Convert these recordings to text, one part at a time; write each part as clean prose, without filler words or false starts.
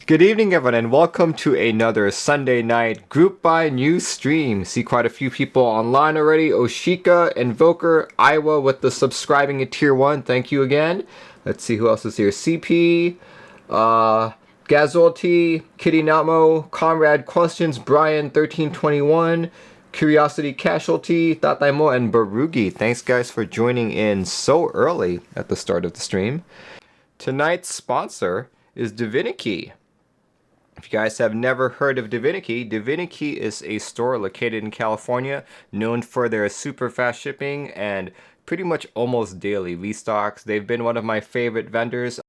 Good evening, everyone, and welcome to another Sunday night group buy news stream. See quite a few people online already. Oshika, Invoker, Iowa with the subscribing at Tier 1. Thank you again. Let's see who else is here. CP, Gazolti, Kitty Namo, Comrade Questions, Brian 1321, Curiosity Casualty, Tataimo, and Barugi. Thanks, guys, for joining in so early at the start of the stream. Tonight's sponsor is Divinikey. If you guys have never heard of Divinikey, Divinikey is a store located in California known for their super fast shipping and pretty much almost daily restocks. They've been one of my favorite vendors.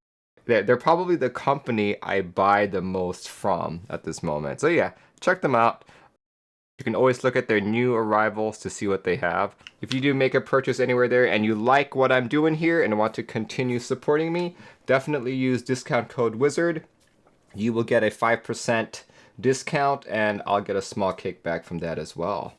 They're probably the company I buy the most from at this moment. So yeah, check them out. You can always look at their new arrivals to see what they have. If you do make a purchase anywhere there and you like what I'm doing here and want to continue supporting me, definitely use discount code WIZARD. You will get a 5% discount and I'll get a small kickback from that as well.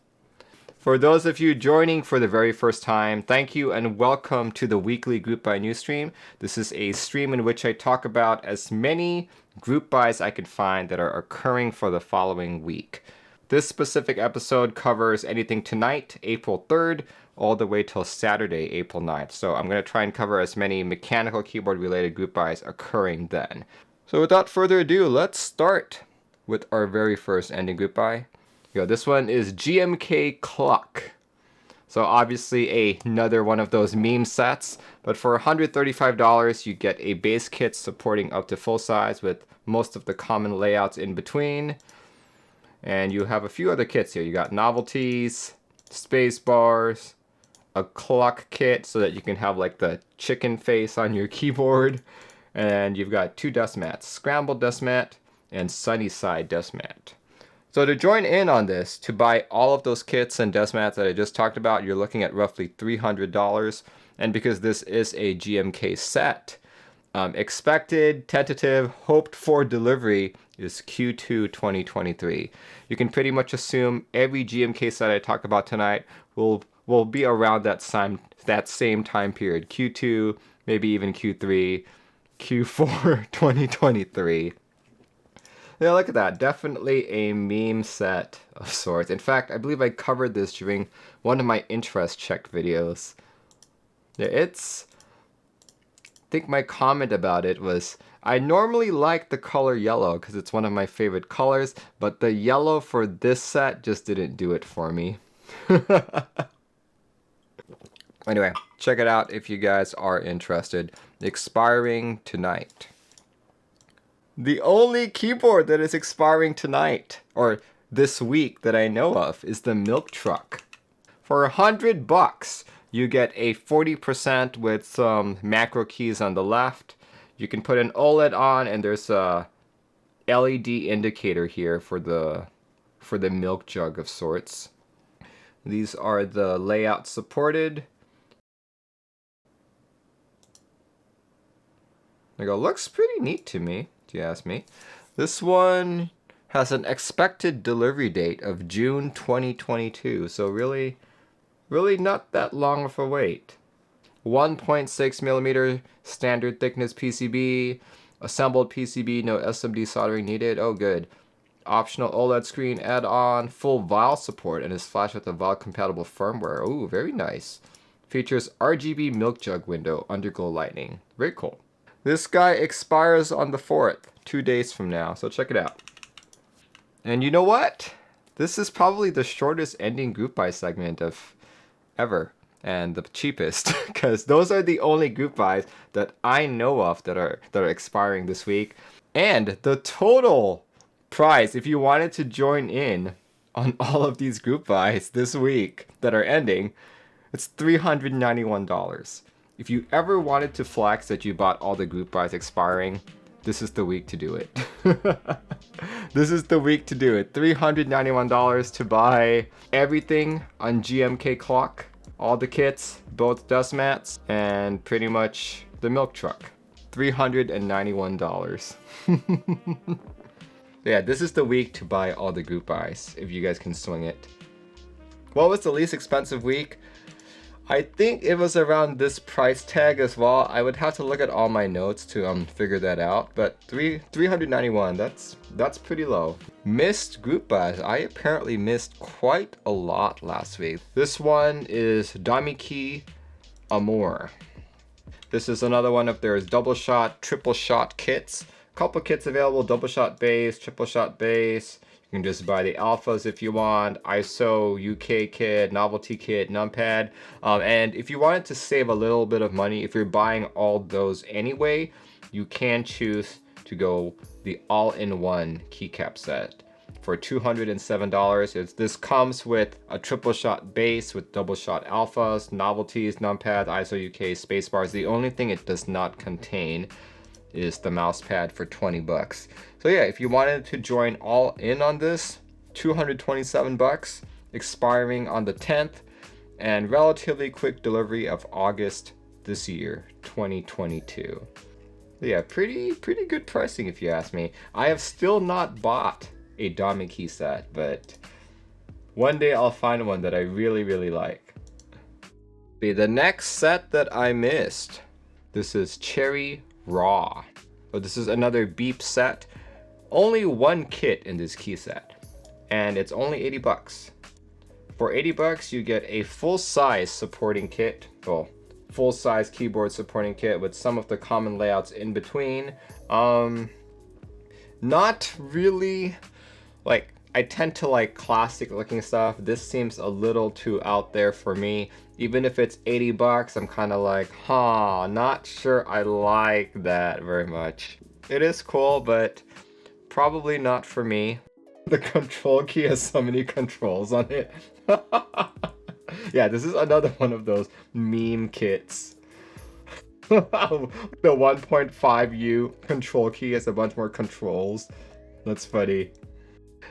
For those of you joining for the very first time, thank you and welcome to the weekly Group Buy News Stream. This is a stream in which I talk about as many group buys I could find that are occurring for the following week. This specific episode covers anything tonight, April 3rd, all the way till Saturday, April 9th. So I'm going to try and cover as many mechanical keyboard related group buys occurring then. So without further ado, let's start with our very first ending group buy. This one is GMK Cluck. So obviously another one of those meme sets, but for $135 you get a base kit supporting up to full size with most of the common layouts in between. And you have a few other kits here. You got Novelkeys, space bars, a Cluck kit so that you can have like the chicken face on your keyboard. And you've got two dust mats, Scrambled Dust Mat and Sunnyside Dust Mat. So to join in on this, to buy all of those kits and dust mats that I just talked about, you're looking at roughly $300. And because this is a GMK set, expected, tentative, hoped for delivery is Q2 2023. You can pretty much assume every GMK set I talk about tonight will be around that same time period, Q2, maybe even Q3. Q4 2023. Yeah, look at that. Definitely a meme set of sorts. In fact, I believe I covered this during one of my interest checked videos. Yeah, I think my comment about it was, I normally like the color yellow because it's one of my favorite colors, but the yellow for this set just didn't do it for me. Anyway, check it out if you guys are interested. Expiring tonight. The only keyboard that is expiring tonight, or this week that I know of, is the Milk Truck. For $100, you get a 40% with some macro keys on the left. You can put an OLED on, and there's a LED indicator here for the milk jug of sorts. These are the layouts supported. Looks pretty neat to me, if you ask me. This one has an expected delivery date of June 2022, so really not that long of a wait. 1.6mm standard thickness PCB, assembled PCB, no SMD soldering needed. Oh, good. Optional OLED screen add-on, full VAL support, and is flashed with a VAL compatible firmware. Oh, very nice. Features RGB milk jug window, underglow lighting. Very cool. This guy expires on the 4th, 2 days from now, so check it out. And you know what? This is probably the shortest ending group buy segment of ever, and the cheapest, because those are the only group buys that I know of that are expiring this week. And the total price, if you wanted to join in on all of these group buys this week that are ending, it's $391. If you ever wanted to flex that you bought all the group buys expiring, this is the week to do it. This is the week to do it. $391 to buy everything on GMK Cluck. All the kits, both dust mats, and pretty much the milk truck. $391. Yeah, this is the week to buy all the group buys, if you guys can swing it. What was the least expensive week? I think it was around this price tag as well. I would have to look at all my notes to figure that out. But 391, that's pretty low. Missed group buys. I apparently missed quite a lot last week. This one is Divinikey Amore. This is another one of their double shot, triple shot kits. Couple kits available, double shot base, triple shot base. You can just buy the alphas if you want, ISO, UK kit, novelty kit, numpad. And if you wanted to save a little bit of money, if you're buying all those anyway, you can choose to go the all-in-one keycap set for $207. This comes with a triple shot base with double shot alphas, novelties, numpad, ISO UK, spacebars. The only thing it does not contain is the mouse pad for 20 bucks. So yeah, if you wanted to join all in on this, 227 bucks, expiring on the 10th, and relatively quick delivery of August this year, 2022. Yeah, pretty good pricing if you ask me. I have still not bought a Divinikey set, but one day I'll find one that I really like. Okay, the next set that I missed, this is Cherry Raw. So this is another beep set. Only one kit in this key set, and it's only 80 bucks. For 80 bucks, you get a full-size supporting kit. Well, full-size keyboard supporting kit with some of the common layouts in between. Not really, like, I tend to like classic looking stuff. This seems a little too out there for me. Even if it's 80 bucks, I'm kind of like, not sure I like that very much. It is cool, but probably not for me. The control key has so many controls on it. Yeah, this is another one of those meme kits. The 1.5U control key has a bunch more controls. That's funny.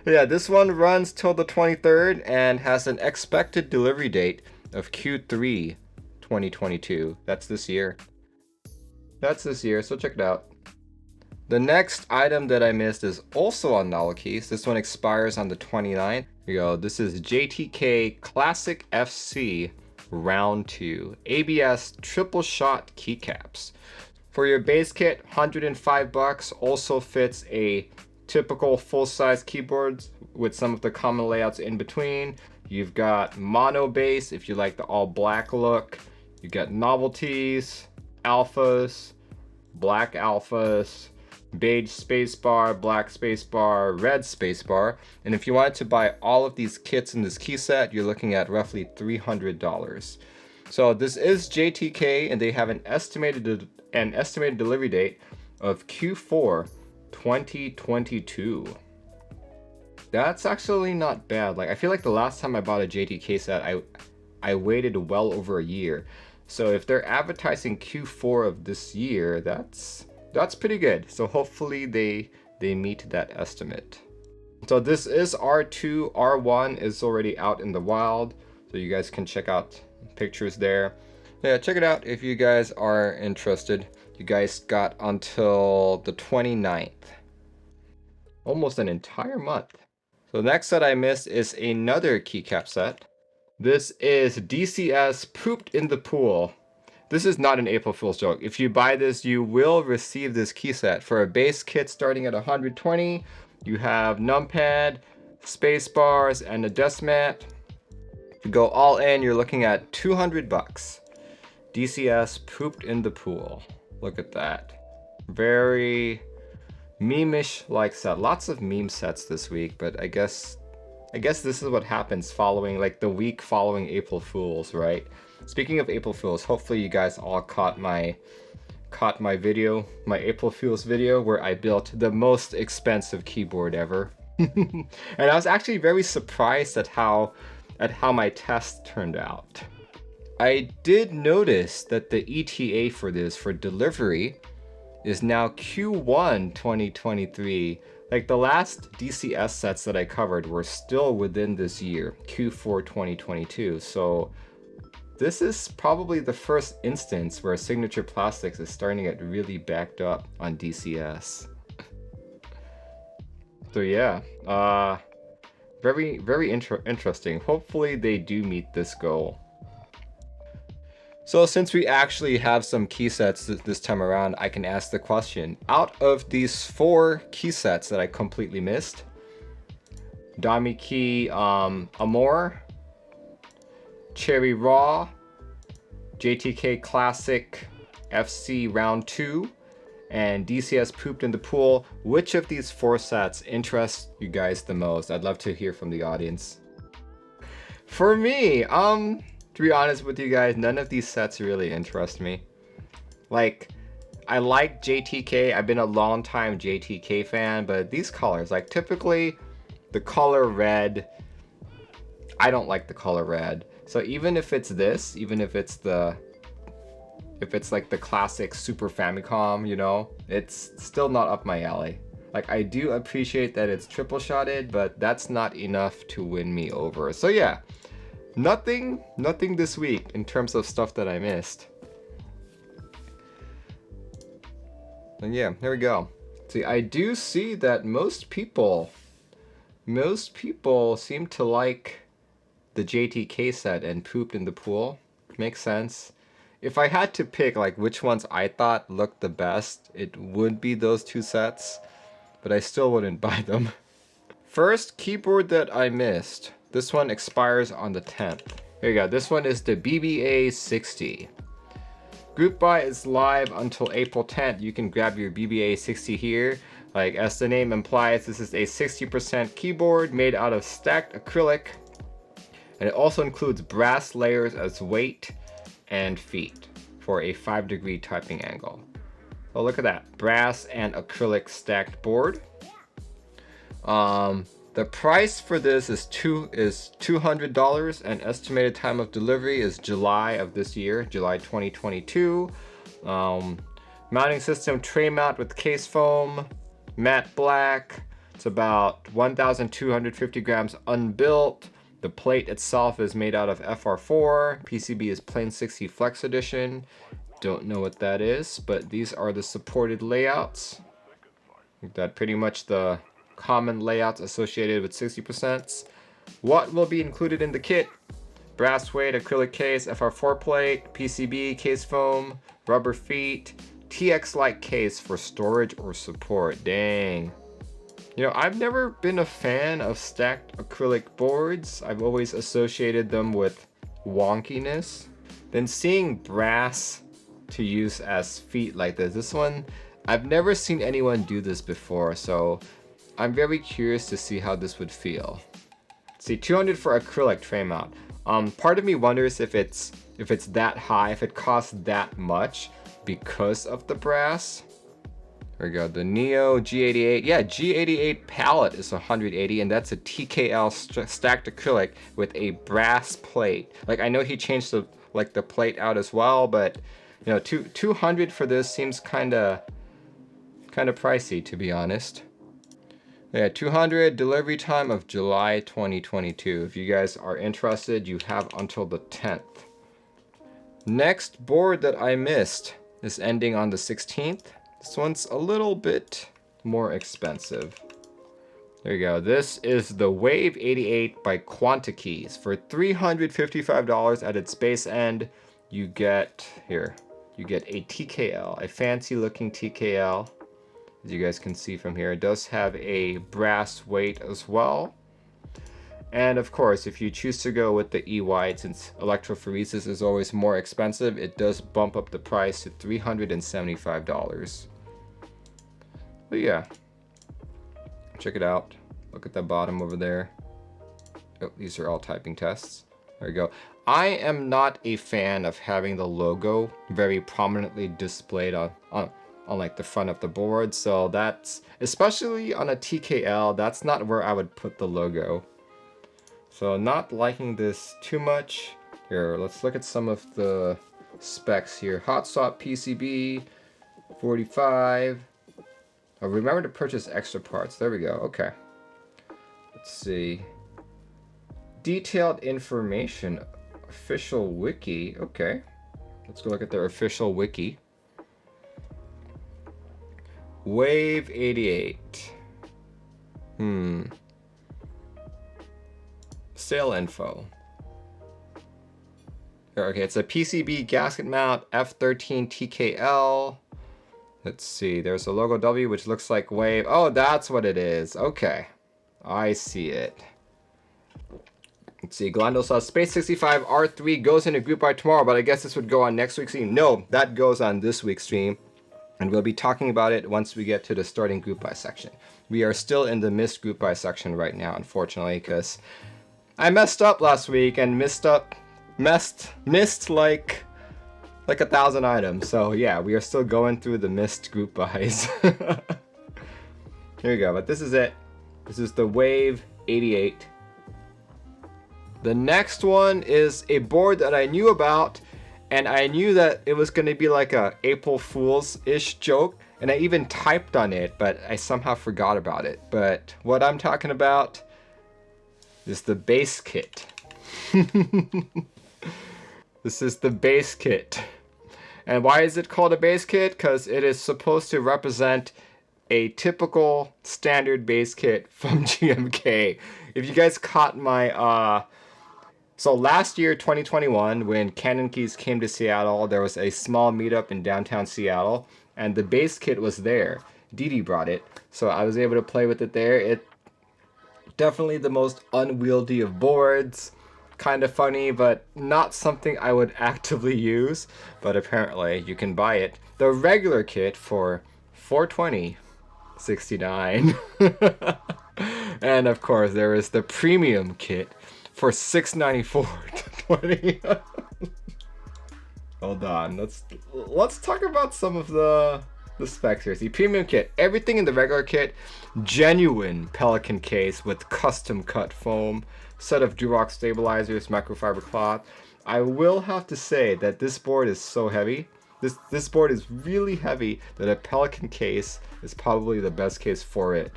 Yeah, this one runs till the 23rd and has an expected delivery date of Q3 2022. That's this year. So check it out. The next item that I missed is also on Novelkeys. This one expires on the 29th. Here we go. This is JTK Classic FC Round 2 ABS triple shot keycaps. For your base kit, 105 bucks. Also fits a typical full-size keyboards with some of the common layouts in between. You've got mono base if you like the all black look. You got novelties, alphas, black alphas, beige spacebar, black spacebar, red spacebar. And if you wanted to buy all of these kits in this key set, you're looking at roughly $300. So this is JTK, and they have an estimated delivery date of Q4 2022. That's actually not bad. Like, I feel like the last time I bought a JTK set, I waited well over a year. So if they're advertising Q4 of this year, that's pretty good. So hopefully they meet that estimate. So this is R2. R1 is already out in the wild, so you guys can check out pictures there. Yeah, check it out if you guys are interested. You guys got until the 29th. Almost an entire month. So the next set I missed is another keycap set. This is DCS Pooped in the Pool. This is not an April Fool's joke. If you buy this, you will receive this key set. For a base kit starting at 120, you have numpad, space bars, and a desk mat. If you go all in, you're looking at 200 bucks. DCS Pooped in the Pool. Look at that. Very meme-ish like set. Lots of meme sets this week, but I guess this is what happens following, like, the week following April Fools, right? Speaking of April Fools, hopefully you guys all caught my video, my April Fools video, where I built the most expensive keyboard ever. And I was actually very surprised at how my test turned out. I did notice that the ETA for this, for delivery, is now Q1 2023. Like, the last DCS sets that I covered were still within this year, Q4 2022. So this is probably the first instance where Signature Plastics is starting to get really backed up on DCS. So yeah, very interesting. Hopefully they do meet this goal. So since we actually have some key sets this time around, I can ask the question. Out of these 4 key sets that I completely missed, DMK Amore, Cherry Raw, JTK Classic FC R2, and DCS Pooped in the Pool, which of these 4 sets interests you guys the most? I'd love to hear from the audience. For me, to be honest with you guys, none of these sets really interest me. Like, I like JTK. I've been a long time JTK fan, but these colors, like typically the color red, I don't like the color red. So even if it's this, even if it's like the classic Super Famicom, you know, it's still not up my alley. Like, I do appreciate that it's triple shotted, but that's not enough to win me over. So yeah. Nothing this week in terms of stuff that I missed. And yeah, there we go. See, I do see that most people seem to like the JTK set and Pooped in the Pool. Makes sense. If I had to pick like which ones I thought looked the best, it would be those 2 sets, but I still wouldn't buy them. First keyboard that I missed. This one expires on the 10th. Here you go. This one is the BBA 60. Group buy is live until April 10th. You can grab your BBA 60 here. Like as the name implies, this is a 60% keyboard made out of stacked acrylic. And it also includes brass layers as weight and feet for a 5-degree typing angle. Oh, look at that. Brass and acrylic stacked board. The price for this is $200, and estimated time of delivery is July of this year, July 2022. Mounting system, tray mount with case foam, matte black. It's about 1,250 grams unbuilt. The plate itself is made out of FR4. PCB is plain 60 Flex Edition. Don't know what that is, but these are the supported layouts. That pretty much the common layouts associated with 60%. What will be included in the kit? Brass weight, acrylic case, FR4 plate, PCB, case foam, rubber feet, TX-like case for storage or support. Dang. You know, I've never been a fan of stacked acrylic boards. I've always associated them with wonkiness. Then seeing brass to use as feet like this one, I've never seen anyone do this before, so I'm very curious to see how this would feel. See, $200 for acrylic tray mount. Part of me wonders if it's that high, if it costs that much because of the brass. There we go, the Neo G88. Yeah, G88 palette is 180, and that's a TKL stacked acrylic with a brass plate. Like, I know he changed the plate out as well, but you know, $200 for this seems kind of pricey, to be honest. Yeah, $200, delivery time of July 2022. If you guys are interested, you have until the 10th. Next board that I missed is ending on the 16th. This one's a little bit more expensive. There you go. This is the Wave 88 by Quantikeys. For $355 at its base end, you get a TKL, a fancy looking TKL. As you guys can see from here, it does have a brass weight as well. And of course, if you choose to go with the E-White, since electrophoresis is always more expensive, it does bump up the price to $375. But yeah, check it out. Look at the bottom over there. Oh, these are all typing tests. There we go. I am not a fan of having the logo very prominently displayed on like the front of the board, so that's, especially on a TKL, that's not where I would put the logo. So not liking this too much. Here, let's look at some of the specs here. Hot swap PCB, 45. Oh, remember to purchase extra parts. There we go. Okay. Let's see. Detailed information. Official wiki. Okay. Let's go look at their official wiki. Wave 88. Sale info. Okay, it's a PCB gasket mount F13 TKL. Let's see, there's a logo W which looks like wave. Oh, that's what it is. Okay, I see it. Let's see, Glando saw Space65 R3 goes into group buy tomorrow, but I guess this would go on next week's stream. No, that goes on this week's stream, and we'll be talking about it once we get to the starting group buy section. We are still in the missed group buy section right now, unfortunately, because I messed up last week and missed like 1,000 items. So yeah, we are still going through the missed group buys. Here we go, but this is it. This is the Wave 88. The next one is a board that I knew about, and I knew that it was going to be like a April Fool's-ish joke, and I even typed on it, but I somehow forgot about it. But what I'm talking about is the base kit. This is the base kit. And why is it called a base kit? Because it is supposed to represent a typical standard base kit from GMK. If you guys caught my so last year, 2021, when Keys came to Seattle, there was a small meetup in downtown Seattle, and the base kit was there. Didi brought it, so I was able to play with it there. It definitely the most unwieldy of boards. Kind of funny, but not something I would actively use. But apparently, you can buy it. The regular kit for $420.69. And of course, there is the premium kit for $694.20. Hold on, let's talk about some of the specs here. See, premium kit, everything in the regular kit, genuine Pelican case with custom cut foam, set of Durox stabilizers, microfiber cloth. I will have to say that this board is so heavy. This board is really heavy that a Pelican case is probably the best case for it.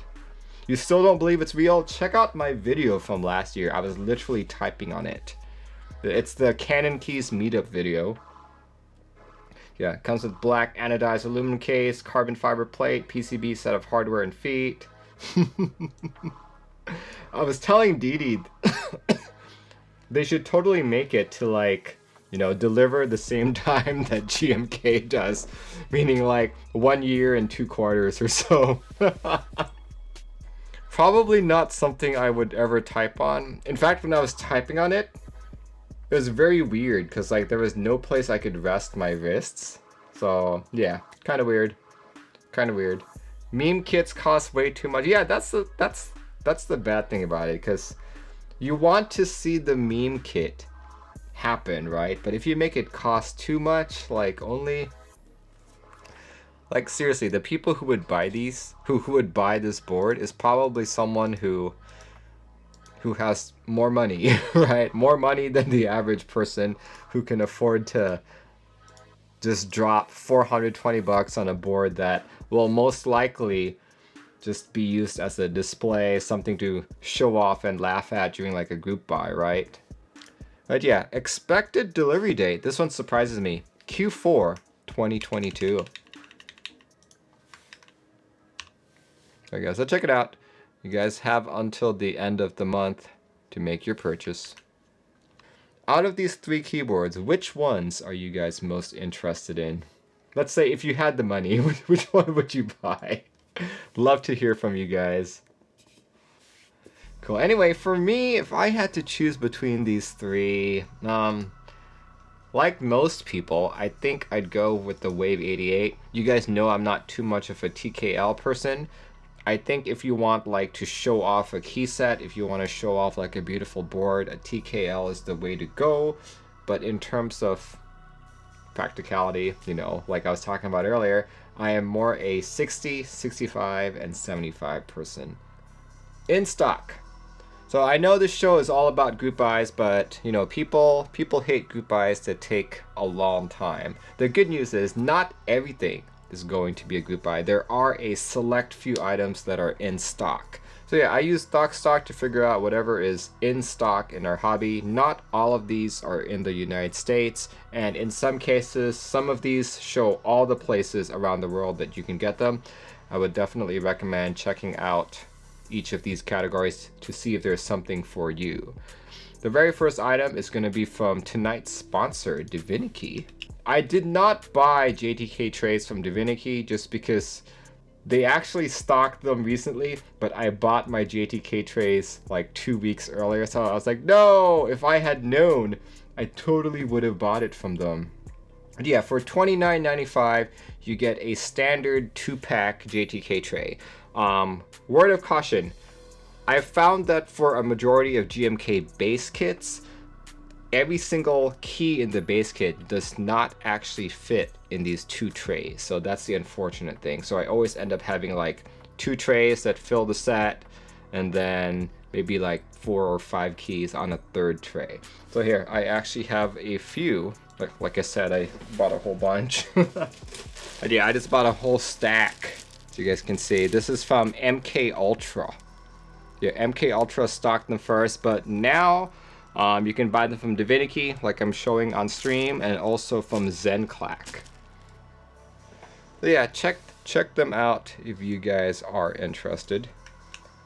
You still don't believe it's real? Check out my video from last year. I was literally typing on it. It's the Keys meetup video. Yeah, it comes with black anodized aluminum case, carbon fiber plate, PCB set of hardware and feet. I was telling Didi they should totally make it to, like, you know, deliver the same time that GMK does, meaning like 1 year and 2 quarters or so. Probably not something I would ever type on. In fact, when I was typing on it, it was very weird because like there was no place I could rest my wrists. So yeah, kind of weird. Kind of weird. Meme kits cost way too much. Yeah, that's the bad thing about it, because you want to see the meme kit happen, right? But if you make it cost too much, like only, like seriously, the people who would buy these, who would buy this board is probably someone who has more money, right? More money than the average person who can afford to just drop $420 on a board that will most likely just be used as a display, something to show off and laugh at during like a group buy, right? But yeah, expected delivery date. This one surprises me. Q4 2022. So guys, so check it out. You guys have until the end of the month to make your purchase. Out of these 3 keyboards, which ones are you guys most interested in? Let's say if you had the money, which one would you buy? Love to hear from you guys. Cool. Anyway, for me, if I had to choose between these 3, like most people, I think I'd go with the Wave 88. You guys know I'm not too much of a TKL person. I think if you want like to show off a key set, if you want to show off like a beautiful board, a TKL is the way to go. But in terms of practicality, you know, like I was talking about earlier, I am more a 60, 65, and 75 person. In stock. So I know this show is all about group buys, but you know, people hate group buys that take a long time. The good news is not everything is going to be a group buy. There are a select few items that are in stock. So yeah, I use stock to figure out whatever is in stock in our hobby. Not all of these are in the United States, and in some cases, some of these show all the places around the world that you can get them. I would definitely recommend checking out each of these categories to see if there's something for you. The very first item is going to be from tonight's sponsor, Divinikey. I did not buy JTK Trays from Divinikey just because they actually stocked them recently, but I bought my JTK Trays like 2 weeks earlier, so I was like, no, if I had known, I totally would have bought it from them. But yeah, for $29.95, you get a standard 2-pack JTK tray. Word of caution, I found that for a majority of GMK base kits, every single key in the base kit does not actually fit in these 2 trays. So that's the unfortunate thing. So I always end up having like 2 trays that fill the set, and then maybe like 4 or 5 keys on a 3rd tray. So here, I actually have a few. Like I said, I bought a whole bunch. But yeah, I just bought a whole stack. So you guys can see, this is from MK Ultra. Yeah, MK Ultra stocked them first, but now you can buy them from Divinikey, like I'm showing on stream, and also from Zenclack. So yeah, check them out if you guys are interested.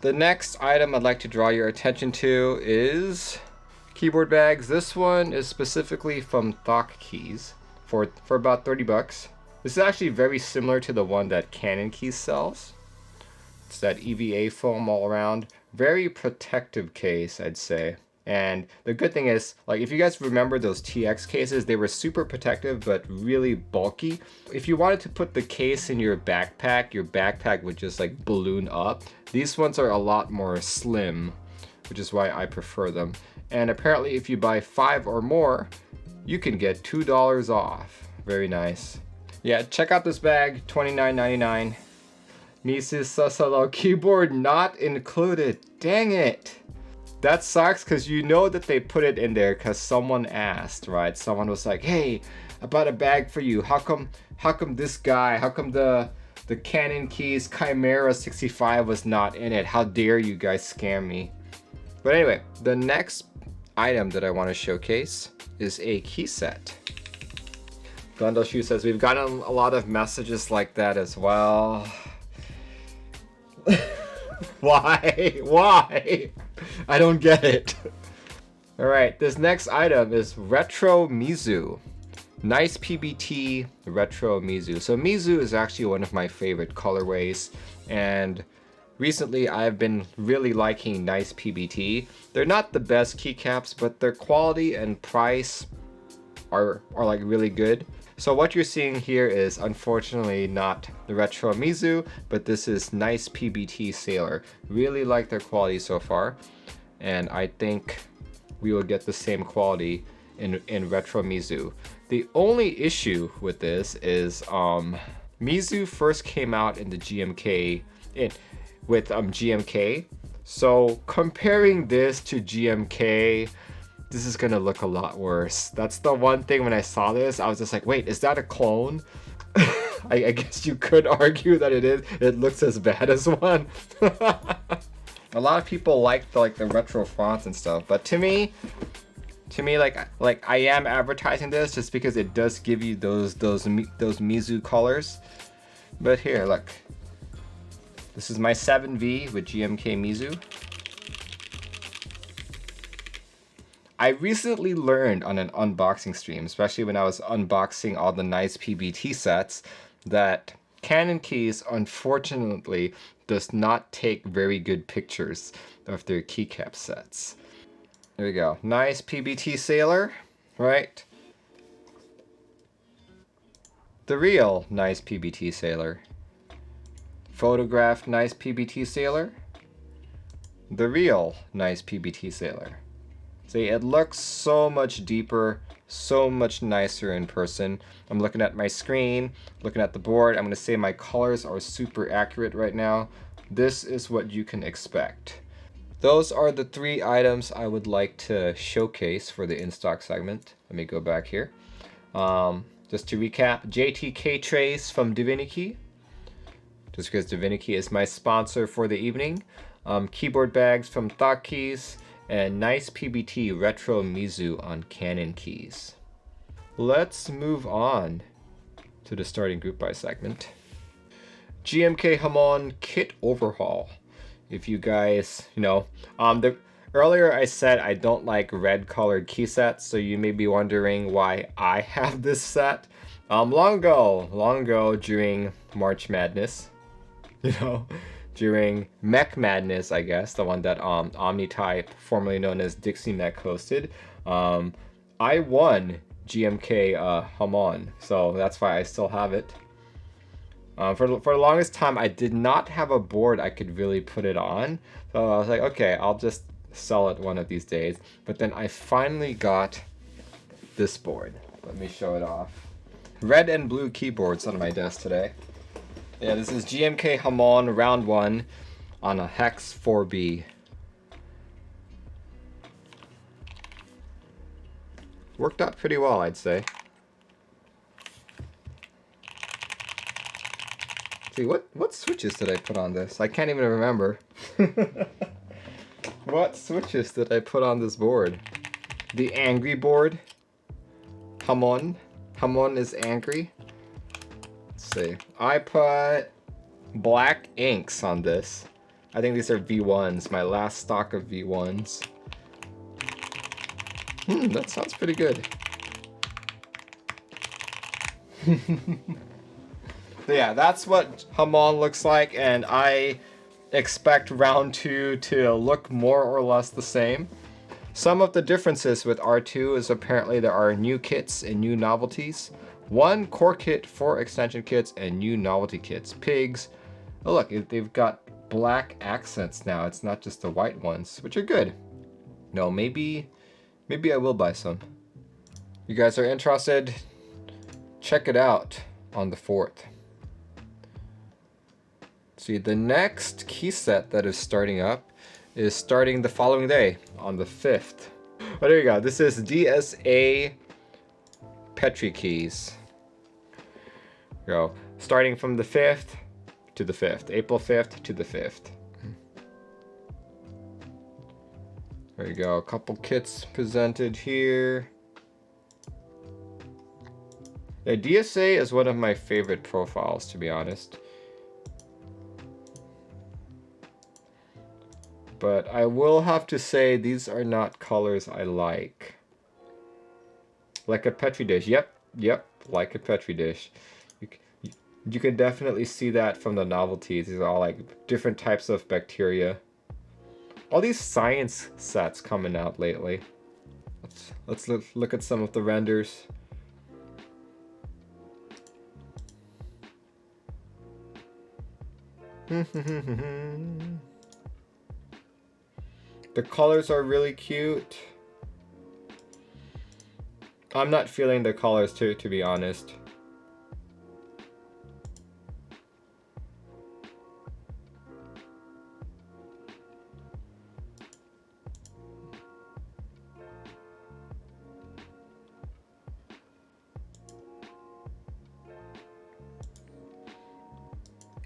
The next item I'd like to draw your attention to is keyboard bags. This one is specifically from Novelkeys for about 30 bucks. This is actually very similar to the one that Keys sells. It's that EVA foam all around. Very protective case, I'd say. And the good thing is, like, if you guys remember those TX cases, they were super protective but really bulky. If you wanted to put the case in your backpack would just like balloon up. These ones are a lot more slim, which is why I prefer them. And apparently if you buy 5 or more, you can get $2 off. Very nice. Yeah, check out this bag, $29.99. Mizu Sasalo keyboard not included. Dang it. That sucks, because you know that they put it in there because someone asked, right? Someone was like, hey, I bought a bag for you. How come this guy, how come the Keys Chimera 65 was not in it? How dare you guys scam me? But anyway, the next item that I want to showcase is a key set. Glendale Shoe says, we've gotten a lot of messages like that as well. Why? Why? I don't get it. Alright, this next item is Retro Mizu. Nice PBT Retro Mizu. So Mizu is actually one of my favorite colorways, and recently I've been really liking nice PBT. They're not the best keycaps, but their quality and price are like really good. So what you're seeing here is unfortunately not the Retro Mizu, but this is nice PBT Sailor. Really like their quality so far, and I think we will get the same quality in Retro Mizu. The only issue with this is Mizu first came out in the GMK with GMK. So comparing this to GMK, this is gonna look a lot worse. That's the one thing when I saw this, I was just like, wait, is that a clone? I guess you could argue that it is. It looks as bad as one. A lot of people like the retro fonts and stuff, but to me, like I am advertising this just because it does give you those Mizu colors. But here, look. This is my 7V with GMK Mizu. I recently learned on an unboxing stream, especially when I was unboxing all the nice PBT sets, that Keys unfortunately does not take very good pictures of their keycap sets. There we go. Nice PBT Sailor, right? The real nice PBT Sailor. Photographed nice PBT Sailor. The real nice PBT Sailor. See, it looks so much deeper, so much nicer in person. I'm looking at my screen, looking at the board. I'm going to say my colors are super accurate right now. This is what you can expect. Those are the 3 items I would like to showcase for the in-stock segment. Let me go back here. Just to recap, JTK Trays from Divinikey. Just because Divinikey is my sponsor for the evening. Keyboard bags from Novelkeys. And nice PBT Retro Mizu on Keys. Let's move on to the starting group buy segment. GMK Jamon kit overhaul. If you guys, Earlier I said I don't like red colored key sets, so you may be wondering why I have this set. Long ago during March Madness, you know, during Mech Madness, I guess, the one that Omnitype, formerly known as Dixie Mech, hosted, I won GMK Jamon, so that's why I still have it. For the longest time, I did not have a board I could really put it on, so I was like, okay, I'll just sell it one of these days. But then I finally got this board. Let me show it off. Red and blue keyboards on my desk today. Yeah, this is GMK Jamon Round 1 on a Hex 4B. Worked out pretty well, I'd say. See, what switches did I put on this? I can't even remember. What switches did I put on this board? The angry board. Jamon. Jamon is angry. Let's see. I put black inks on this. I think these are V1s, my last stock of V1s. That sounds pretty good. So yeah, that's what Jamon looks like, and I expect round 2 to look more or less the same. Some of the differences with R2 is apparently there are new kits and new novelties. 1 core kit, 4 extension kits, and new novelty kits. Pigs. Oh look, they've got black accents now. It's not just the white ones, which are good. No, maybe I will buy some. You guys are interested? Check it out on the 4th. See, the next key set that is starting up is starting the following day on the 5th. Oh, there you go. This is DSA Petrikeys. Go. Starting from the 5th to the 5th. April 5th to the 5th. There you go. A couple kits presented here. Yeah, DSA is one of my favorite profiles, to be honest. But I will have to say these are not colors I like. Like a Petri dish. Yep, like a Petri dish. You can definitely see that from the novelties. These are all like different types of bacteria. All these science sets coming out lately. Let's look at some of the renders. The colors are really cute. I'm not feeling the colors to be honest.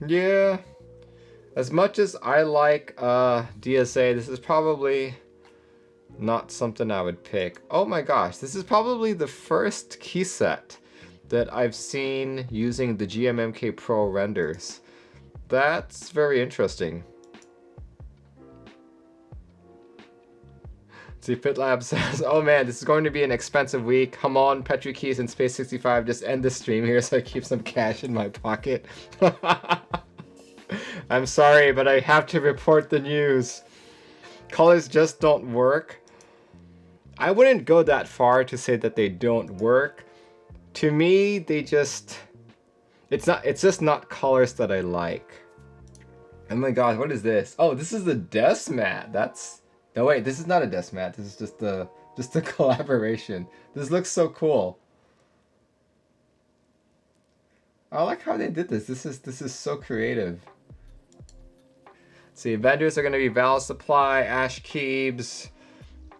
Yeah. As much as I like DSA, this is probably not something I would pick. Oh my gosh, this is probably the first key set that I've seen using the GMK Pro renders. That's very interesting. See, PitLab says, oh man, this is going to be an expensive week. Come on, Petrikeys and Space65, just end the stream here so I keep some cash in my pocket. I'm sorry, but I have to report the news. Colors just don't work. I wouldn't go that far to say that they don't work. To me, they just... It's just not colors that I like. Oh my god, what is this? Oh, this is the desk mat. That's... No wait, this is not a desk mat. This is just a collaboration. This looks so cool. I like how they did this. This is so creative. See, vendors are going to be Valve Supply, Ash Keebs.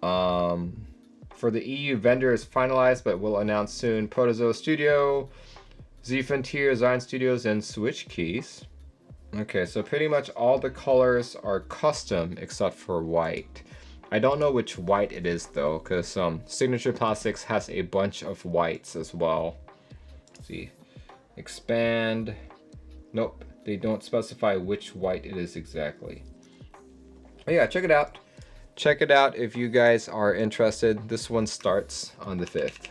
For the EU, vendor is finalized, but will announce soon. Protozoa Studio, Z Frontier, Zion Studios, and Switch Keys. Okay, so pretty much all the colors are custom except for white. I don't know which white it is though, because Signature Plastics has a bunch of whites as well. Let's see, expand. Nope. They don't specify which white it is exactly. But yeah, check it out. check it out if you guys are interested. This one starts on the 5th.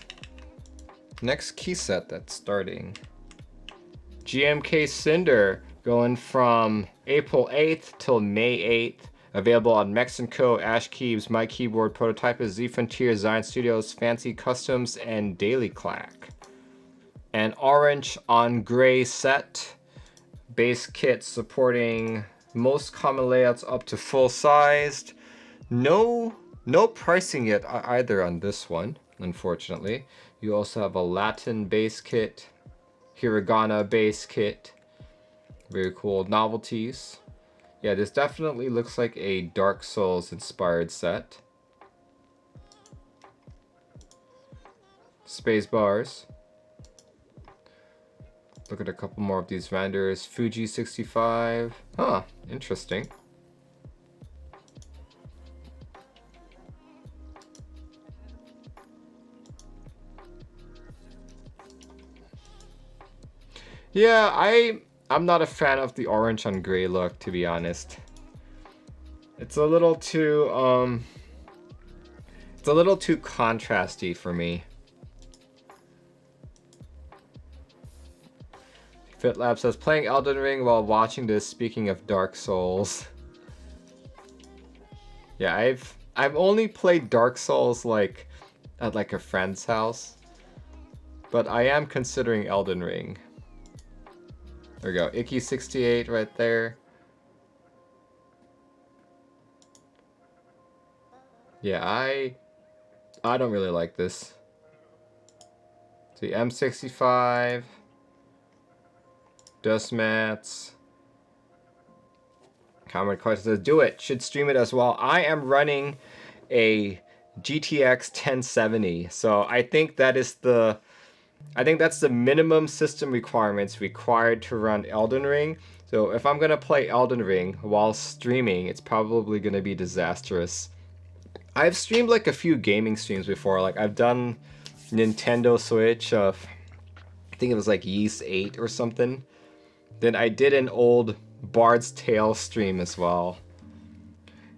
Next key set that's starting. GMK Cinder, going from April 8th till May 8th. Available on Mexico, Ash Keebs, My Keyboard, Prototype, Z Frontier, Zion Studios, Fancy Customs, and Daily Clack. An orange on gray set. Base kit supporting most common layouts up to full sized. No pricing yet either on this one, unfortunately. You also have a Latin base kit, Hiragana base kit. Very cool. Novelties. Yeah, this definitely looks like a Dark Souls inspired set. Space bars. Look at a couple more of these renders. Fuji 65. Huh, interesting. Yeah, I'm not a fan of the orange on gray look, to be honest. It's a little too contrasty for me. FitLab says playing Elden Ring while watching this. Speaking of Dark Souls, yeah, I've only played Dark Souls like at like a friend's house, but I am considering Elden Ring. There we go, Icky68 right there. Yeah, I don't really like this. The M65. Dust mats. Comrade Question says, do it. Should stream it as well. I am running a GTX 1070. So I think that's the minimum system requirements required to run Elden Ring. So if I'm gonna play Elden Ring while streaming, it's probably gonna be disastrous. I've streamed like a few gaming streams before. Like I've done Nintendo Switch of, I think it was like Yeast 8 or something. Then I did an old Bard's Tale stream as well.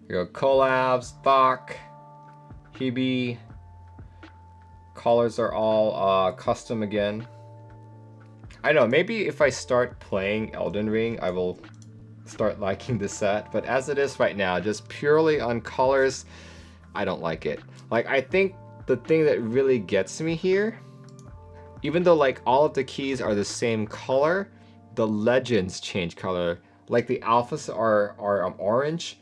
Here we go, collabs, Bach, Hebe. Colors are all custom again. I don't know, maybe if I start playing Elden Ring, I will start liking the set. But as it is right now, just purely on colors, I don't like it. Like, I think the thing that really gets me here, even though like all of the keys are the same color, the legends change color. Like the alphas are orange,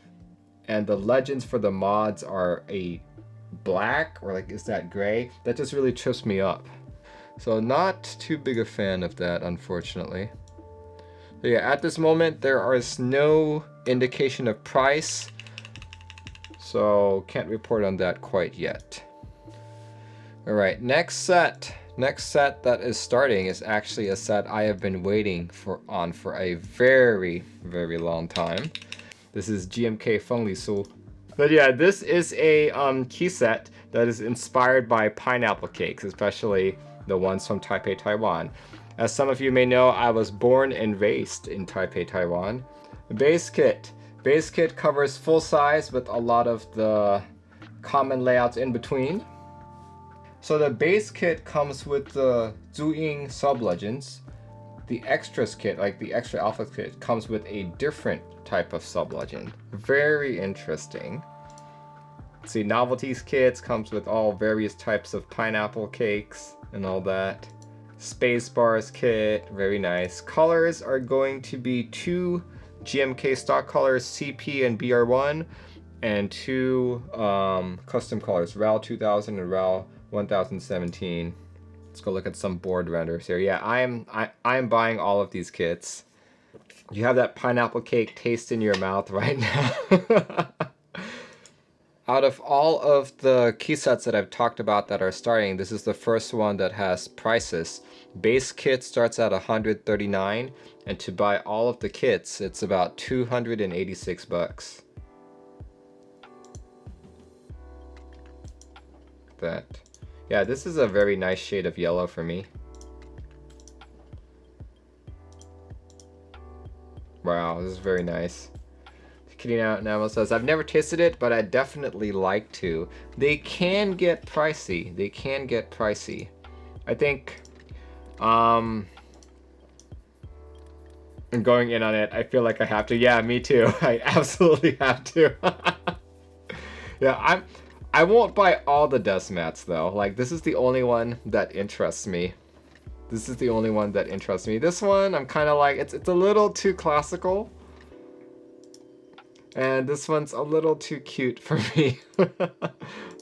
and the legends for the mods are a black, or like is that gray? That just really trips me up. So not too big a fan of that, unfortunately. But yeah, at this moment there is no indication of price, so can't report on that quite yet. All right, next set that is starting is actually a set I have been waiting for a very, very long time. This is GMK Fenglisu. But yeah, this is a key set that is inspired by pineapple cakes, especially the ones from Taipei, Taiwan. As some of you may know, I was born and raised in Taipei, Taiwan. Base kit covers full size with a lot of the common layouts in between. So the base kit comes with the Zuying sub-legends. The extras kit, like the extra alpha kit, comes with a different type of sub-legend. Very interesting. See, novelties kits comes with all various types of pineapple cakes and all that. Space bars kit, very nice. Colors are going to be 2 GMK stock colors, CP and BR1, and 2 custom colors, RAL 2000 and RAL 1017. Let's go look at some board renders here. Yeah, I'm buying all of these kits. You have that pineapple cake taste in your mouth right now. Out of all of the key sets that I've talked about that are starting, this is the first one that has prices. Base kit starts at $139, and to buy all of the kits, it's about $286. That. Yeah, this is a very nice shade of yellow for me. Wow, this is very nice. Kitty Namo says, I've never tasted it, but I'd definitely like to. They can get pricey. They can get pricey. I think, and going in on it, I feel like I have to. Yeah, me too. I absolutely have to. Yeah, I won't buy all the dust mats though. Like, this is the only one that interests me. This is the only one that interests me. This one, I'm kind of like, it's a little too classical. And this one's a little too cute for me.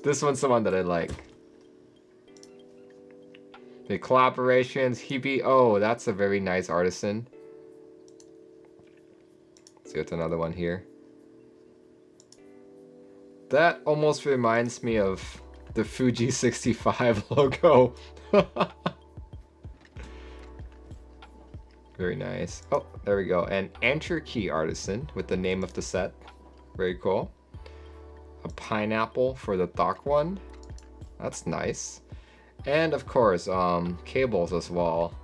This one's the one that I like. The collaborations, Hebe, oh, that's a very nice artisan. Let's see what's another one here. That almost reminds me of the Fuji 65 logo. Very nice. Oh, there we go. An Enter Key artisan with the name of the set. Very cool. A pineapple for the dock one. That's nice. And of course, cables as well.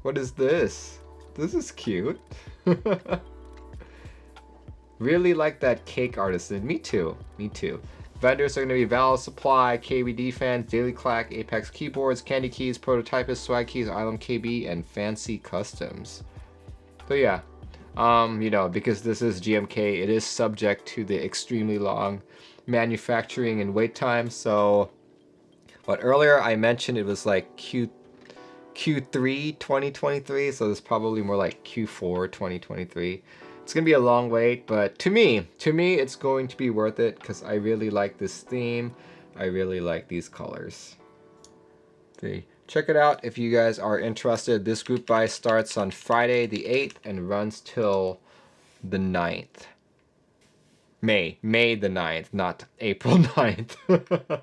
What is this? This is cute. Really like that cake artisan. Me too. Me too. Vendors are going to be Valve Supply, KBD Fans, Zenclack, Apex Keyboards, Candy Keys, Prototypist, Swag Keys, Island KB, and Fancy Customs. So yeah, you know, because this is GMK, it is subject to the extremely long manufacturing and wait time. So, but earlier I mentioned it was like Q3 2023, so it's probably more like Q4 2023. It's gonna be a long wait, but to me, it's going to be worth it because I really like this theme. I really like these colors. Okay. Check it out if you guys are interested. This group buy starts on Friday the 8th and runs till the 9th. May the 9th, not April 9th.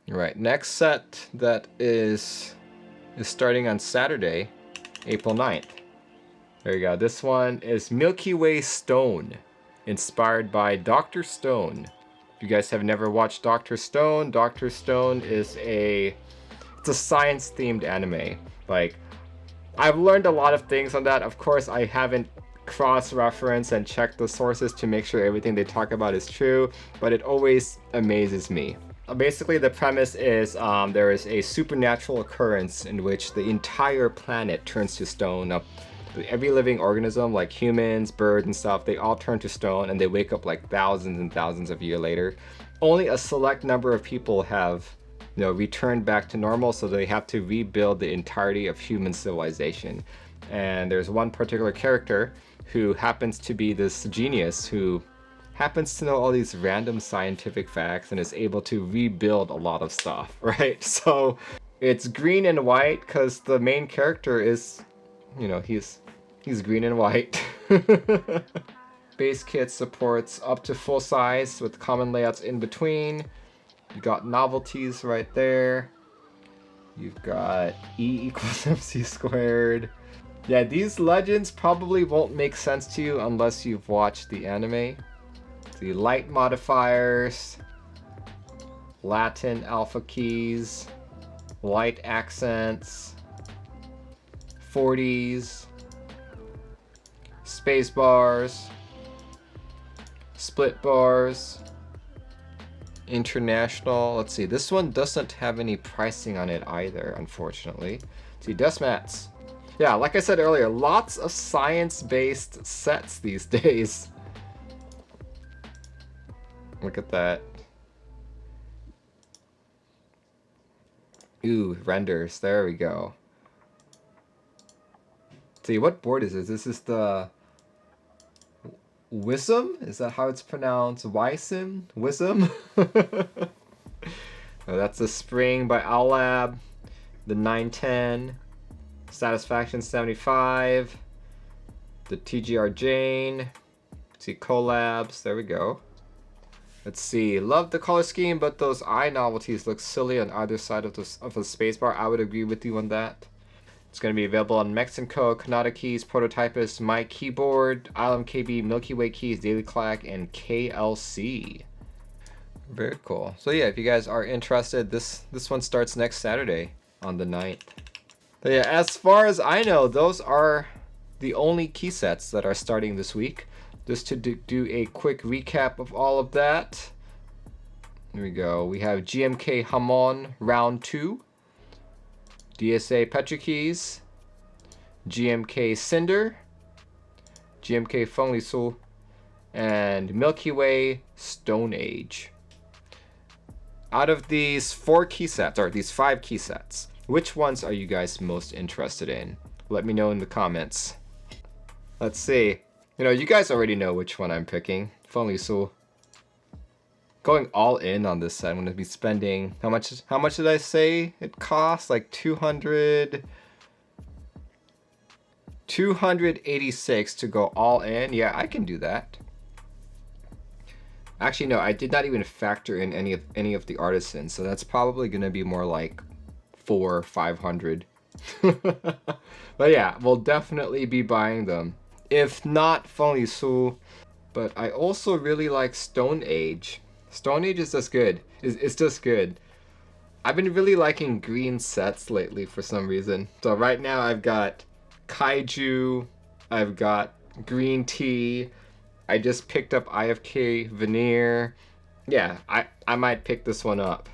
Alright, next set that is starting on Saturday, April 9th. There you go. This one is Milky Way Stone, inspired by Dr. Stone. If you guys have never watched Dr. Stone is it's a science-themed anime. Like, I've learned a lot of things on that. Of course, I haven't cross-referenced and checked the sources to make sure everything they talk about is true, but it always amazes me. Basically, the premise is there is a supernatural occurrence in which the entire planet turns to stone. Now, every living organism, like humans, birds, and stuff, they all turn to stone and they wake up like thousands and thousands of years later. Only a select number of people have, you know, returned back to normal, so they have to rebuild the entirety of human civilization. And there's one particular character who happens to be this genius who happens to know all these random scientific facts and is able to rebuild a lot of stuff, right? So it's green and white because the main character is, you know, he's green and white. Base kit supports up to full size with common layouts in between. You got novelties right there. You've got E equals MC squared. Yeah, these legends probably won't make sense to you unless you've watched the anime. The light modifiers, Latin alpha keys, light accents, 40s, space bars, split bars, international. Let's see, this one doesn't have any pricing on it either, unfortunately. See, dust mats. Yeah, like I said earlier, lots of science-based sets these days. Look at that. Ooh, renders. There we go. See, what board is this? This is the Wisdom? Is that how it's pronounced? Wisdom? Wisdom? Oh, that's the Spring by Owlab. The 910. Satisfaction 75. The TGR Jane. See, collabs. There we go. Let's see. Love the color scheme, but those eye novelties look silly on either side of the spacebar. I would agree with you on that. It's going to be available on Mexico, Kanata Keys, Prototypist, My Keyboard, Island KB, Milky Way Keys, Zenclack, and KLC. Very cool. So yeah, if you guys are interested, this one starts next Saturday on the 9th. But yeah, as far as I know, those are the only key sets that are starting this week. Just to do a quick recap of all of that. Here we go. We have GMK Jamon R2, DSA Petrikeys, GMK Cinder, GMK Fenglisu, and Milky Way Stone Age. Out of these 4 key sets, or these 5 key sets, which ones are you guys most interested in? Let me know in the comments. Let's see. You know, you guys already know which one I'm picking. Fenglisu. Going all in on this set. I'm going to be spending, how much did I say it costs? Like 286 to go all in. Yeah, I can do that. Actually, no, I did not even factor in any of the artisans, so that's probably going to be more like 400 or 500. But yeah, we'll definitely be buying them. If not Fenglisu, but I also really like Stone Age. Stone Age is just good. It's just good. I've been really liking green sets lately for some reason. So right now I've got Kaiju, I've got Green Tea, I just picked up IFK Veneer. Yeah, I might pick this one up.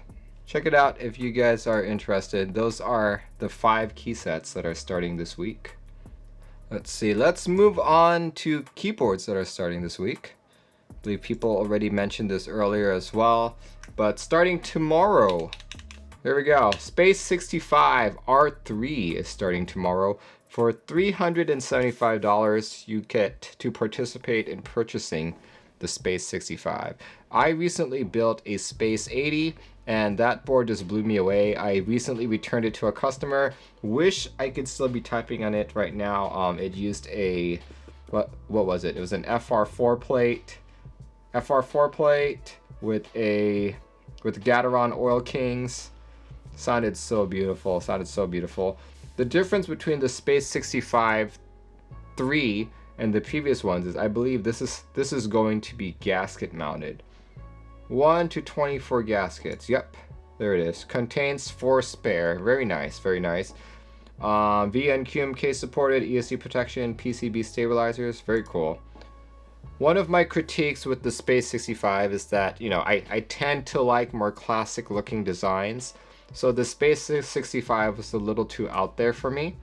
Check it out if you guys are interested. Those are the 5 key sets that are starting this week. Let's see, let's move on to keyboards that are starting this week. I believe people already mentioned this earlier as well, but starting tomorrow, there we go. Space65 R3 is starting tomorrow. For $375, you get to participate in purchasing the Space 65. I recently built a Space 80, and that board just blew me away. I recently returned it to a customer. Wish I could still be typing on it right now. It used a, what was it? It was an FR4 plate. FR4 plate with Gateron Oil Kings. Sounded so beautiful. Sounded so beautiful. The difference between the Space 65 3 and the previous ones is I believe this is going to be gasket mounted. 1 to 24 gaskets. Yep, there it is. Contains 4 spare. Very nice, very nice. VN QMK supported, ESC protection, PCB stabilizers. Very cool. One of my critiques with the Space 65 is that, you know, I tend to like more classic looking designs. So the Space 65 was a little too out there for me.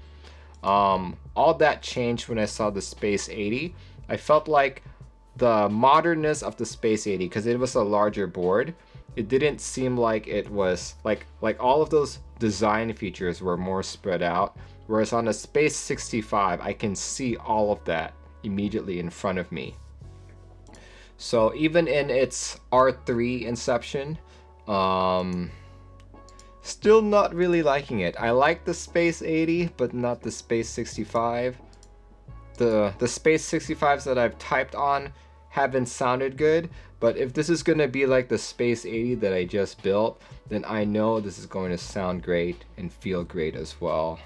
All that changed when I saw the Space 80. I felt like the modernness of the Space 80, because it was a larger board, it didn't seem like it was like all of those design features were more spread out. Whereas on the Space 65, I can see all of that immediately in front of me. So even in its R3 inception, still not really liking it. I like the Space 80, but not the Space 65. The Space 65s that I've typed on haven't sounded good, but if this is gonna be like the Space 80 that I just built, then I know this is going to sound great and feel great as well.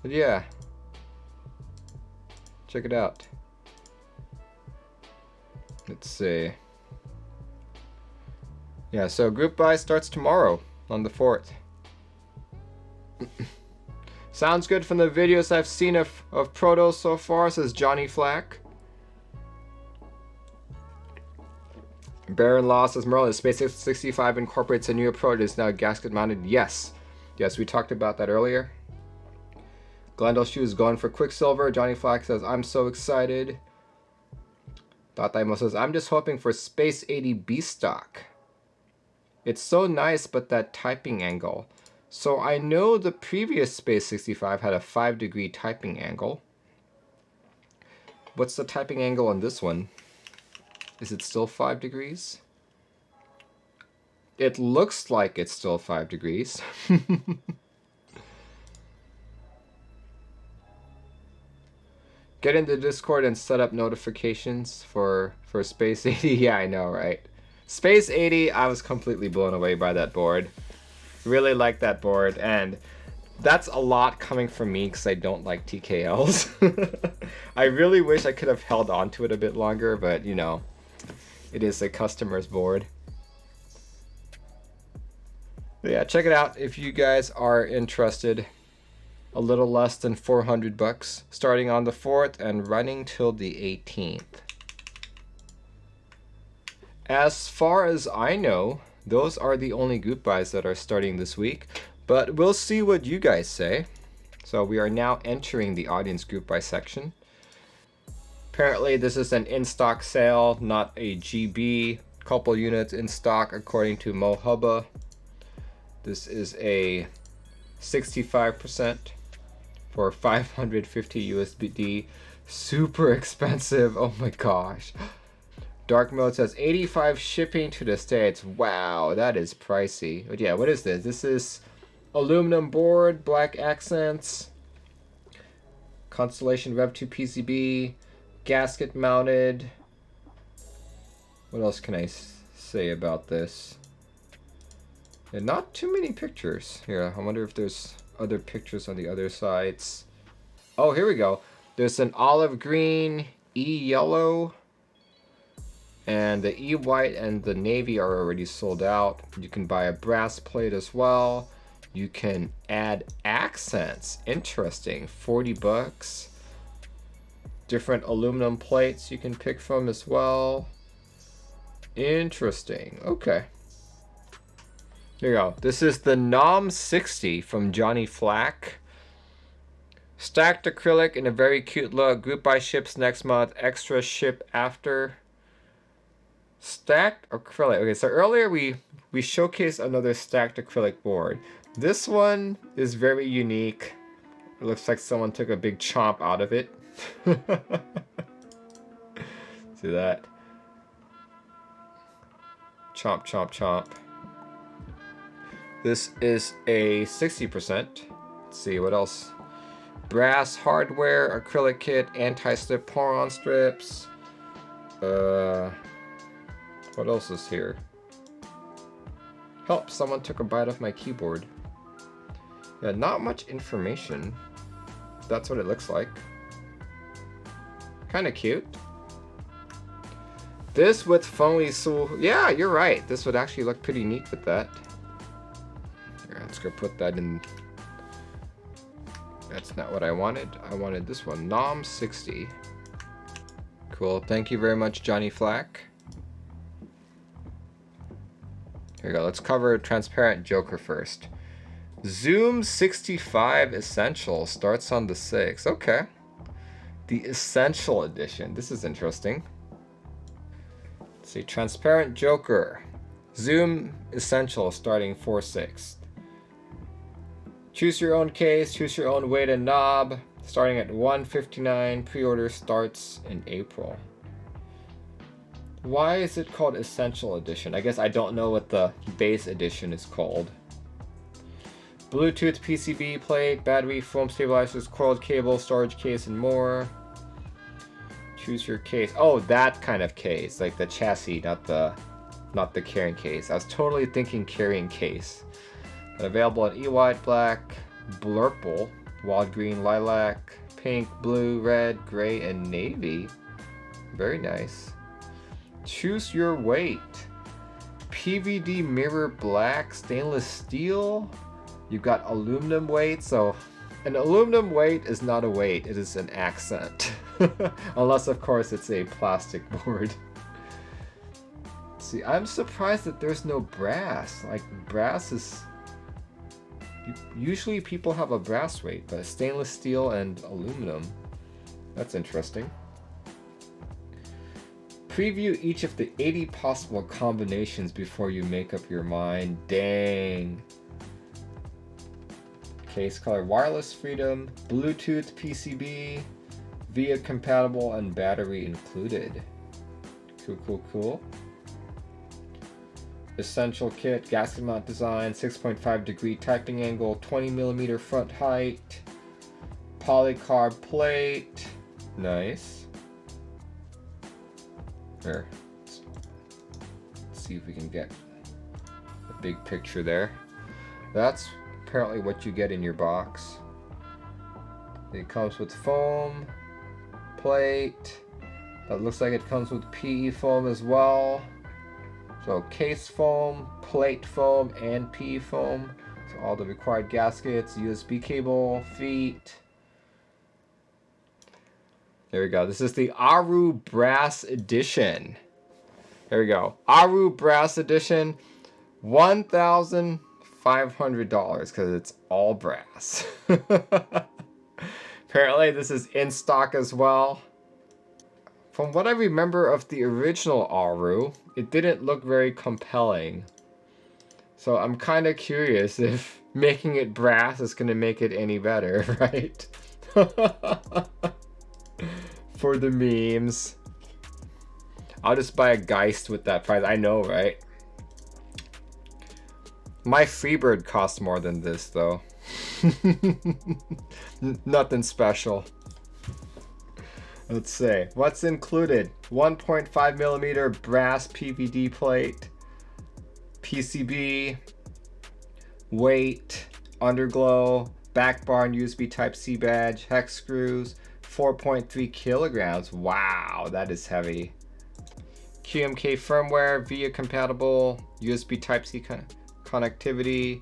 But yeah, check it out. Let's see. Yeah, so group buy starts tomorrow on the 4th. Sounds good from the videos I've seen of Proto so far, says Johnny Flack. Baron Law says Merlin, Space 65 incorporates a new approach. It is now gasket mounted. Yes. Yes, we talked about that earlier. Glendale Shoe is going for Quicksilver. Johnny Flack says, I'm so excited. Tataimo says, I'm just hoping for Space 80 B-Stock. It's so nice, but that typing angle. So I know the previous Space 65 had a 5-degree typing angle. What's the typing angle on this one? Is it still 5 degrees? It looks like it's still 5 degrees. Get into Discord and set up notifications for Space 80. Yeah, I know, right? Space 80, I was completely blown away by that board. Really like that board, and that's a lot coming from me because I don't like TKLs. I really wish I could have held on to it a bit longer, but you know, it is a customer's board. But yeah, check it out if you guys are interested. a little less than 400 bucks, starting on the 4th and running till the 18th. As far as I know, those are the only group buys that are starting this week, but we'll see what you guys say. So we are now entering the audience group buy section. Apparently this is an in-stock sale, not a GB. Couple units in stock according to Mohubba. This is a 65% for 550 USD. Super expensive, oh my gosh. Dark mode says 85 shipping to the States. Wow, that is pricey. But yeah, what is this? This is aluminum board, black accents, Constellation Rev 2 PCB, gasket mounted. What else can I say about this? Yeah, not too many pictures. Here, I wonder if there's other pictures on the other sides. Oh, here we go. There's an olive green, E-yellow, and the E-white and the navy are already sold out. You can buy a brass plate as well. You can add accents. Interesting. 40 bucks. Different aluminum plates you can pick from as well. Interesting. Okay. Here you go. This is the Nom 60 from Johnny Flack. Stacked acrylic in a very cute look. Group buy ships next month. Extra ship after. Stacked acrylic. Okay, so earlier we showcased another stacked acrylic board. This one is very unique. It looks like someone took a big chomp out of it. See that? Chomp, chomp, chomp. This is a 60%. Let's see, what else? Brass hardware, acrylic kit, anti-slip pour-on strips. What else is here? Help, someone took a bite of my keyboard. Yeah, not much information. That's what it looks like. Kind of cute. This with Fenglisu. Yeah, you're right. This would actually look pretty neat with that. Here, let's go put that in. That's not what I wanted. I wanted this one. Nom 60. Cool. Thank you very much, Johnny Flack. Here we go. Let's cover Transparent Joker first. Zoom65 Essentials starts on the 6th. Okay. The Essential Edition. This is interesting. Let's see. Transparent Joker. Zoom Essential starting 4/6. Choose your own case. Choose your own weight and knob. Starting at $159. Pre-order starts in April. Why is it called Essential Edition? I guess I don't know what the base edition is called. Bluetooth PCB plate, battery, foam stabilizers, coiled cable, storage case, and more. Choose your case. Oh, that kind of case, like the chassis, not the carrying case. I was totally thinking carrying case. Available in E-white, black, blurple, wild green, lilac, pink, blue, red, gray, and navy. Very nice. Choose your weight. PVD mirror black, stainless steel. You've got aluminum weight, so an aluminum weight is not a weight, it is an accent. Unless, of course, it's a plastic board. See, I'm surprised that there's no brass. Like, brass is... Usually people have a brass weight, but stainless steel and aluminum. That's interesting. Preview each of the 80 possible combinations before you make up your mind. Dang. Case color, wireless freedom, Bluetooth PCB, VIA compatible, and battery included. Cool, cool, cool. Essential kit, gasket mount design, 6.5 degree typing angle, 20mm front height, polycarb plate. Nice. Here. Let's see if we can get a big picture there. That's apparently what you get in your box. It comes with foam, plate. That looks like it comes with PE foam as well. So case foam, plate foam, and PE foam. all the required gaskets, USB cable, feet. There we go. This is the Aru Brass Edition. There we go. Aru Brass Edition, $1,500 because it's all brass. Apparently this is in stock as well. From what I remember of the original Aru, it didn't look very compelling. So I'm kind of curious if making it brass is going to make it any better, right? For the memes. I'll just buy a Geist with that price. I know, right? My Freebird costs more than this, though. Nothing special. Let's see. What's included? 1.5mm brass PVD plate, PCB, weight, underglow, back bar and USB Type-C badge, hex screws, 4.3 kilograms. Wow, that is heavy. GMK firmware, VIA compatible, USB Type-C connectivity.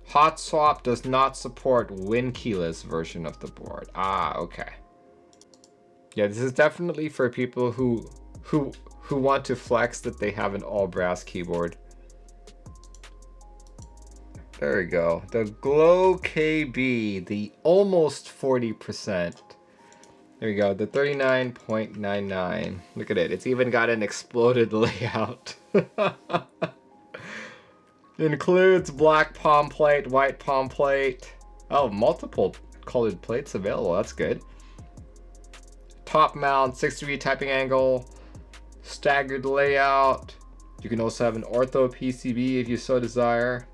Hot swap does not support Win keyless version of the board. Ah, okay. Yeah, this is definitely for people who want to flex that they have an all brass keyboard. There we go. The Glow KB, the almost 40%. There we go, the 39.99. Look at it. It's even got an exploded layout. Includes black palm plate, white palm plate. Oh, multiple colored plates available. That's good. Top mount, 6-degree typing angle, staggered layout. You can also have an ortho PCB if you so desire.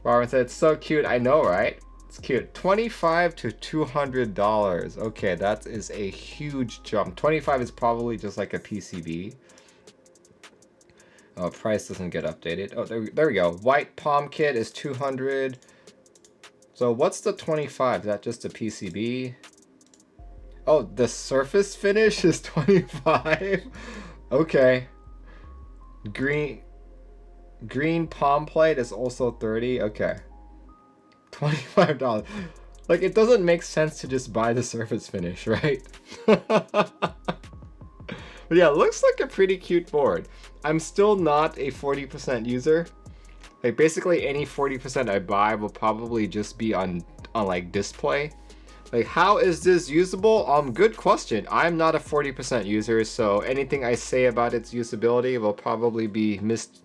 Robin said, it's so cute. I know, right? It's cute. $25 to $200. Okay, that is a huge jump. 25 is probably just like a PCB. Oh, price doesn't get updated. Oh, there we go. White palm kit is 200. So what's the 25? Is that just a PCB? Oh, the surface finish is 25. Okay. Green palm plate is also 30. Okay. $25. Like, it doesn't make sense to just buy the surface finish, right? But yeah, it looks like a pretty cute board. I'm still not a 40% user. Like, basically any 40% I buy will probably just be on like display. Like, how is this usable? Good question. I'm not a 40% user, so anything I say about its usability will probably be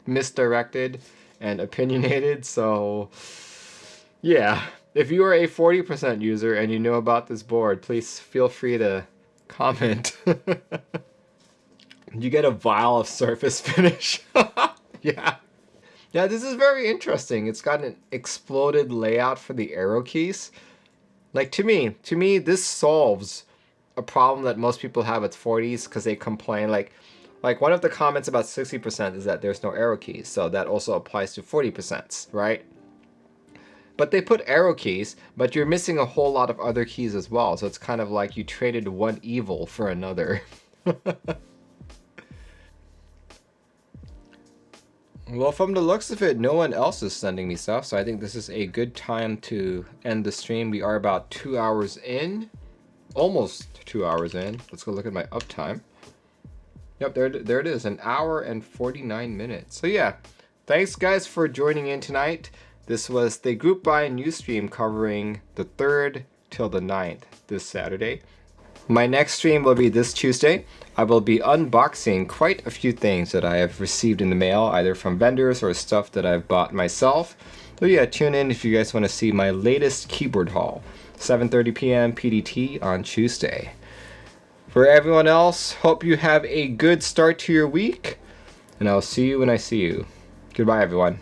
misdirected and opinionated. So yeah, if you are a 40% user and you know about this board, please feel free to comment. You get a vial of surface finish. Yeah. Yeah, this is very interesting. It's got an exploded layout for the arrow keys. Like, to me, this solves a problem that most people have with 40s because they complain. Like one of the comments about 60% is that there's no arrow keys. So that also applies to 40%, right? But they put arrow keys, but you're missing a whole lot of other keys as well. So it's kind of like you traded one evil for another. Well, from the looks of it, no one else is sending me stuff, so I think this is a good time to end the stream. We are about 2 hours in. Almost 2 hours in. Let's go look at my uptime. Yep, there it is, 1 hour and 49 minutes. So yeah, thanks guys for joining in tonight. This was the group buy news stream covering the 3rd till the 9th this Saturday. My next stream will be this Tuesday. I will be unboxing quite a few things that I have received in the mail, either from vendors or stuff that I've bought myself. So yeah, tune in if you guys want to see my latest keyboard haul. 7:30 p.m. PDT on Tuesday. For everyone else, hope you have a good start to your week, and I'll see you when I see you. Goodbye, everyone.